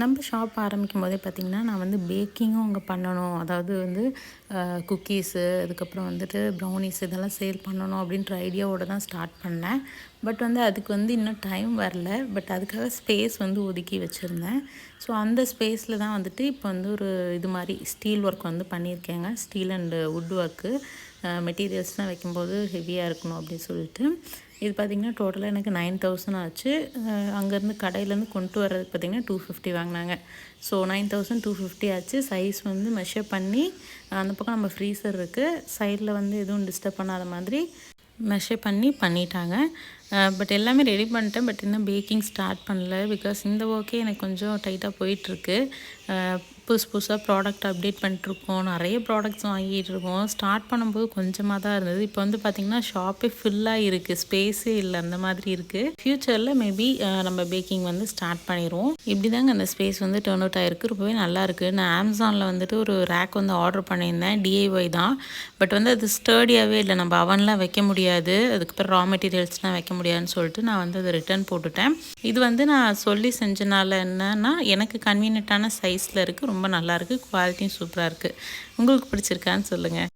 நம்ம ஷாப் ஆரம்பிக்கும்போதே பார்த்திங்கன்னா, நான் வந்து பேக்கிங்கும் அங்கே பண்ணணும். அதாவது வந்து குக்கீஸு, அதுக்கப்புறம் வந்துட்டு ப்ரௌனீஸ் இதெல்லாம் சேல் பண்ணணும் அப்படின்ற ஐடியாவோட தான் ஸ்டார்ட் பண்ணேன். பட் வந்து அதுக்கு வந்து இன்னும் டைம் வரல. பட் அதுக்காக ஸ்பேஸ் வந்து ஒதுக்கி வச்சுருந்தேன். ஸோ அந்த ஸ்பேஸில் தான் வந்துட்டு இப்போ வந்து ஒரு இது மாதிரி ஸ்டீல் ஒர்க் வந்து பண்ணியிருக்கேங்க. Steel and wood work. மெட்டீரியல்ஸ்லாம் வைக்கும்போது ஹெவியாக இருக்கணும் அப்படின்னு சொல்லிட்டு. இது பார்த்திங்கன்னா டோட்டலாக எனக்கு 9000 ஆச்சு. அங்கேருந்து கடையிலேருந்து கொண்டு வர்றதுக்கு பார்த்திங்கன்னா 250 வாங்கினாங்க. ஸோ 9250 ஆச்சு. சைஸ் வந்து மெஷர் பண்ணி அந்த பக்கம் நம்ம ஃப்ரீசர் இருக்குது, சைடில் வந்து எதுவும் டிஸ்டர்ப் பண்ணாத மாதிரி மெஷர் பண்ணிட்டாங்க. பட் எல்லாமே ரெடி பண்ணிட்டேன். பட் இன்னும் பேக்கிங் ஸ்டார்ட் பண்ணல. பிகாஸ் இந்த ஒர்க்கே எனக்கு கொஞ்சம் டைட்டாக போயிட்டுருக்கு. புதுசாக ப்ராடக்ட் அப்டேட் பண்ணிட்டுருக்கோம். நிறைய ப்ராடக்ட்ஸ் வாங்கிட்டுருக்கோம். ஸ்டார்ட் பண்ணும்போது கொஞ்சமாக தான் இருந்தது. இப்போ வந்து பார்த்திங்கன்னா ஷாப்பே ஃபுல்லாக இருக்குது, ஸ்பேஸே இல்லை, அந்த மாதிரி இருக்குது. ஃப்யூச்சரில் மேபி நம்ம பேக்கிங் வந்து ஸ்டார்ட் பண்ணிடுவோம். இப்படி தாங்க அந்த ஸ்பேஸ் வந்து டர்ன் அவுட் ஆகிருக்கு. ரொம்பவே நல்லாயிருக்கு. நான் அமேசானில் வந்துட்டு ஒரு ரேக் வந்து ஆர்டர் பண்ணியிருந்தேன். DIY தான். பட் வந்து அது ஸ்டர்டியாகவே இல்லை. நம்ம அவன்லாம் வைக்க முடியாது, அதுக்கப்புறம் ரா மெட்டீரியல்ஸ்லாம் வைக்க முடியாதுன்னு சொல்லிட்டு நான் வந்து அதை ரிட்டர்ன் போட்டுட்டேன். இது வந்து நான் சொல்லி செஞ்சனால என்னன்னா, எனக்கு கன்வீனியன்ட்டான சைஸில் இருக்குது. ரொம்ப நல்லாயிருக்கு. குவாலிட்டியும் சூப்பராக இருக்குது. உங்களுக்கு பிடிச்சிருக்கான்னு சொல்லுங்கள்.